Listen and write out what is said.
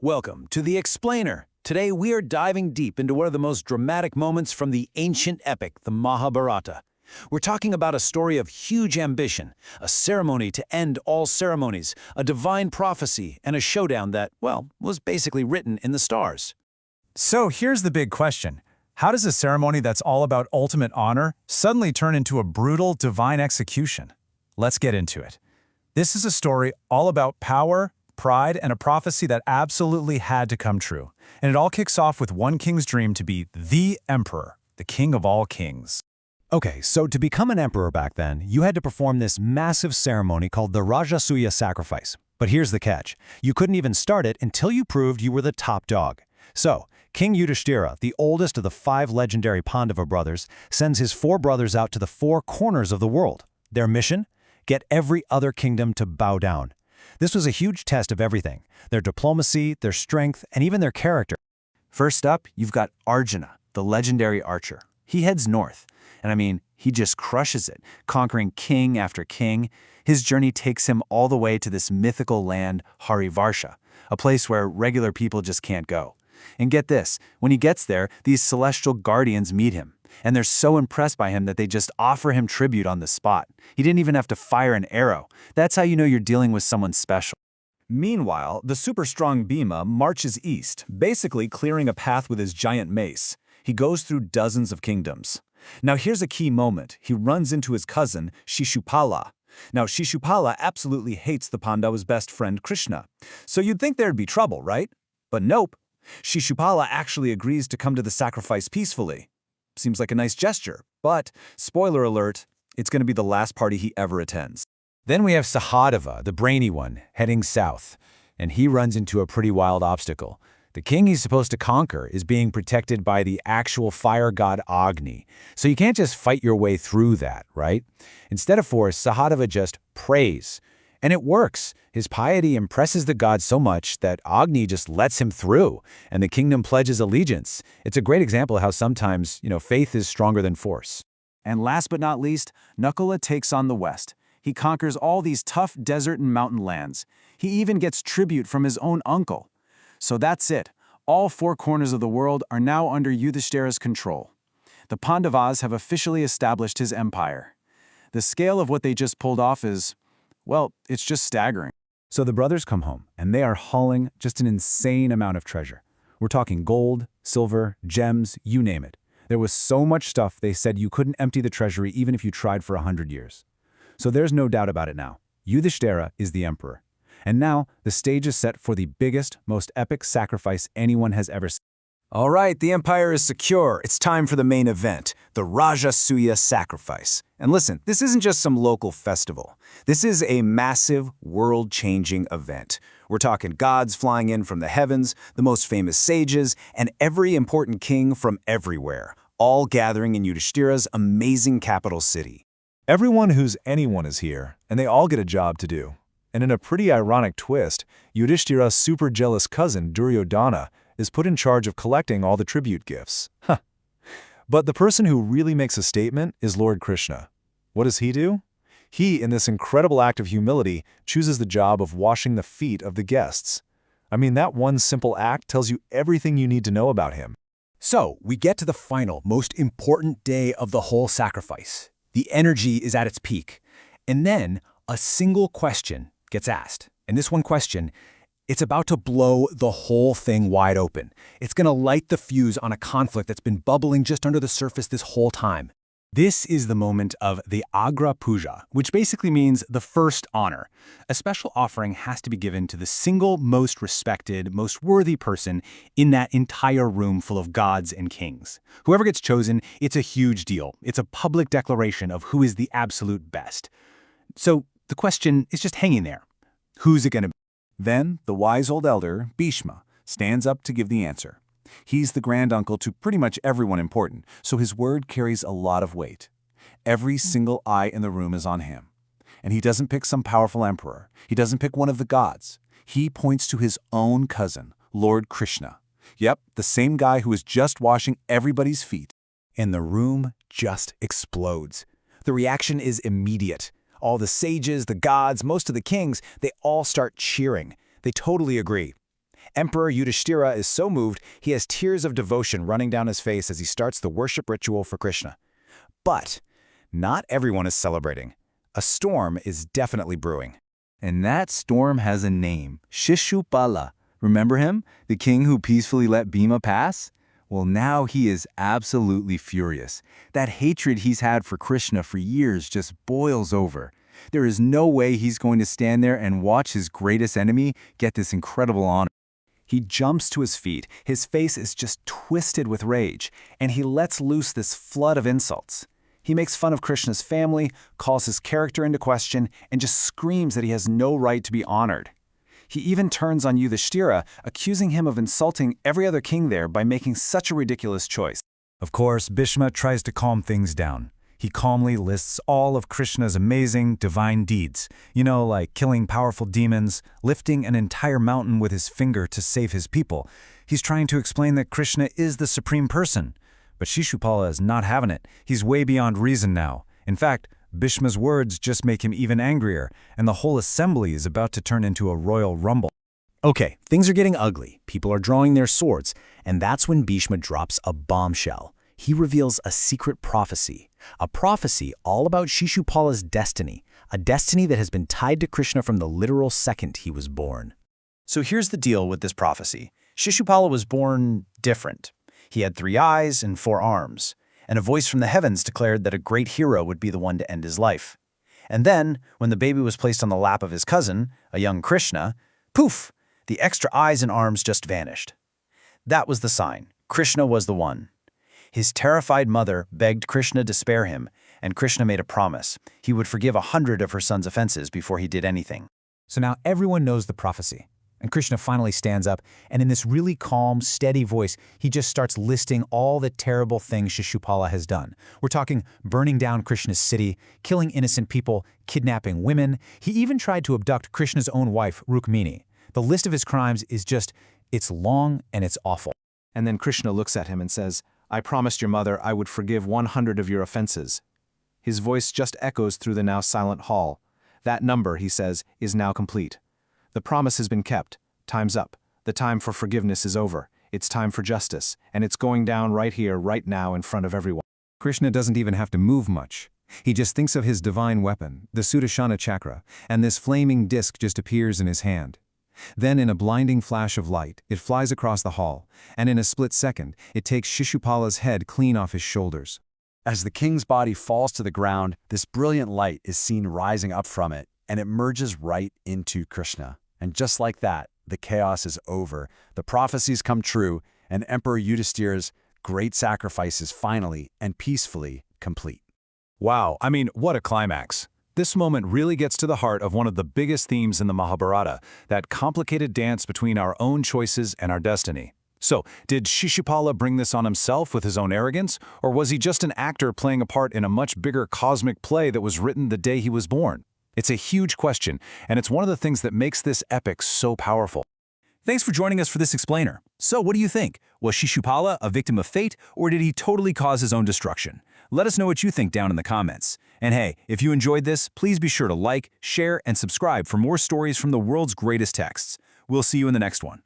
Welcome to The Explainer. Today we are diving deep into one of the most dramatic moments from the ancient epic, the Mahabharata. We're talking about a story of huge ambition, a ceremony to end all ceremonies, a divine prophecy, and a showdown that, well, was basically written in the stars. So here's the big question. How does a ceremony that's all about ultimate honor suddenly turn into a brutal divine execution? Let's get into it. This is a story all about power, pride, and a prophecy that absolutely had to come true. And it all kicks off with one king's dream to be the emperor, the king of all kings. Okay, so to become an emperor back then, you had to perform this massive ceremony called the Rajasuya sacrifice. But here's the catch. You couldn't even start it until you proved you were the top dog. So, King Yudhishthira, the oldest of the 5 legendary Pandava brothers, sends his 4 brothers out to the 4 corners of the world. Their mission? Get every other kingdom to bow down. This was a huge test of everything, their diplomacy, their strength, and even their character. First up, you've got Arjuna, the legendary archer. He heads north, and he just crushes it, conquering king after king. His journey takes him all the way to this mythical land, Harivarsha, a place where regular people just can't go. And get this, when he gets there, these celestial guardians meet him, and they're so impressed by him that they just offer him tribute on the spot. He didn't even have to fire an arrow. That's how you know you're dealing with someone special. Meanwhile, the super-strong Bhima marches east, basically clearing a path with his giant mace. He goes through dozens of kingdoms. Now here's a key moment. He runs into his cousin, Shishupala. Now Shishupala absolutely hates the Pandava's best friend Krishna. So you'd think there'd be trouble, right? But nope. Shishupala actually agrees to come to the sacrifice peacefully. Seems like a nice gesture, but, spoiler alert, it's going to be the last party he ever attends. Then we have Sahadeva, the brainy one, heading south, and he runs into a pretty wild obstacle. The king he's supposed to conquer is being protected by the actual fire god Agni, so you can't just fight your way through that, right? Instead of force, Sahadeva just prays. And it works. His piety impresses the god so much that Agni just lets him through, and the kingdom pledges allegiance. It's a great example of how sometimes, faith is stronger than force. And last but not least, Nakula takes on the west. He conquers all these tough desert and mountain lands. He even gets tribute from his own uncle. So that's it. All 4 corners of the world are now under Yudhishthira's control. The Pandavas have officially established his empire. The scale of what they just pulled off is, well, it's just staggering. So the brothers come home, and they are hauling just an insane amount of treasure. We're talking gold, silver, gems, you name it. There was so much stuff they said you couldn't empty the treasury even if you tried for 100 years. So there's no doubt about it now. Yudhishthira is the emperor. And now the stage is set for the biggest, most epic sacrifice anyone has ever seen. All right, the empire is secure. It's time for the main event, the Rajasuya sacrifice. And listen, this isn't just some local festival. This is a massive, world-changing event. We're talking gods flying in from the heavens, the most famous sages, and every important king from everywhere, all gathering in Yudhishthira's amazing capital city. Everyone who's anyone is here, and they all get a job to do. And in a pretty ironic twist, Yudhishthira's super jealous cousin, Duryodhana, is put in charge of collecting all the tribute gifts. But the person who really makes a statement is Lord Krishna. What does he do? He, in this incredible act of humility, chooses the job of washing the feet of the guests. That one simple act tells you everything you need to know about him. So, we get to the final, most important day of the whole sacrifice. The energy is at its peak. And then, a single question gets asked. And this one question, it's about to blow the whole thing wide open. It's going to light the fuse on a conflict that's been bubbling just under the surface this whole time. This is the moment of the Agra Puja, which basically means the first honor. A special offering has to be given to the single most respected, most worthy person in that entire room full of gods and kings. Whoever gets chosen, it's a huge deal. It's a public declaration of who is the absolute best. So the question is just hanging there. Who's it going to be? Then, the wise old elder, Bhishma, stands up to give the answer. He's the granduncle to pretty much everyone important, so his word carries a lot of weight. Every single eye in the room is on him. And he doesn't pick some powerful emperor. He doesn't pick one of the gods. He points to his own cousin, Lord Krishna. Yep, the same guy who was just washing everybody's feet. And the room just explodes. The reaction is immediate. All the sages, the gods, most of the kings, they all start cheering. They totally agree. Emperor Yudhishthira is so moved, he has tears of devotion running down his face as he starts the worship ritual for Krishna. But not everyone is celebrating. A storm is definitely brewing. And that storm has a name, Shishupala. Remember him? The king who peacefully let Bhima pass? Well, now he is absolutely furious. That hatred he's had for Krishna for years just boils over. There is no way he's going to stand there and watch his greatest enemy get this incredible honor. He jumps to his feet, his face is just twisted with rage, and he lets loose this flood of insults. He makes fun of Krishna's family, calls his character into question, and just screams that he has no right to be honored. He even turns on Yudhishthira, accusing him of insulting every other king there by making such a ridiculous choice. Of course, Bhishma tries to calm things down. He calmly lists all of Krishna's amazing, divine deeds. Like killing powerful demons, lifting an entire mountain with his finger to save his people. He's trying to explain that Krishna is the supreme person. But Shishupala is not having it. He's way beyond reason now. In fact, Bhishma's words just make him even angrier, and the whole assembly is about to turn into a royal rumble. Okay, things are getting ugly. People are drawing their swords, and that's when Bhishma drops a bombshell. He reveals a secret prophecy. A prophecy all about Shishupala's destiny, a destiny that has been tied to Krishna from the literal second he was born. So here's the deal with this prophecy. Shishupala was born different. He had 3 eyes and 4 arms, and a voice from the heavens declared that a great hero would be the one to end his life. And then, when the baby was placed on the lap of his cousin, a young Krishna, poof, the extra eyes and arms just vanished. That was the sign. Krishna was the one. His terrified mother begged Krishna to spare him, and Krishna made a promise. He would forgive 100 of her son's offenses before he did anything. So now everyone knows the prophecy. And Krishna finally stands up, and in this really calm, steady voice, he just starts listing all the terrible things Shishupala has done. We're talking burning down Krishna's city, killing innocent people, kidnapping women. He even tried to abduct Krishna's own wife, Rukmini. The list of his crimes is just, it's long and it's awful. And then Krishna looks at him and says, "I promised your mother I would forgive 100 of your offenses." His voice just echoes through the now silent hall. That number, he says, is now complete. The promise has been kept. Time's up. The time for forgiveness is over. It's time for justice, and it's going down right here, right now, in front of everyone. Krishna doesn't even have to move much. He just thinks of his divine weapon, the Sudarshana chakra, and this flaming disc just appears in his hand. Then, in a blinding flash of light, it flies across the hall, and in a split second, it takes Shishupala's head clean off his shoulders. As the king's body falls to the ground, this brilliant light is seen rising up from it, and it merges right into Krishna. And just like that, the chaos is over, the prophecies come true, and Emperor Yudhishthira's great sacrifice is finally and peacefully complete. Wow, I mean, what a climax. This moment really gets to the heart of one of the biggest themes in the Mahabharata, that complicated dance between our own choices and our destiny. So, did Shishupala bring this on himself with his own arrogance, or was he just an actor playing a part in a much bigger cosmic play that was written the day he was born? It's a huge question, and it's one of the things that makes this epic so powerful. Thanks for joining us for this explainer. So what do you think? Was Shishupala a victim of fate, or did he totally cause his own destruction? Let us know what you think down in the comments. And hey, if you enjoyed this, please be sure to like, share, and subscribe for more stories from the world's greatest texts. We'll see you in the next one.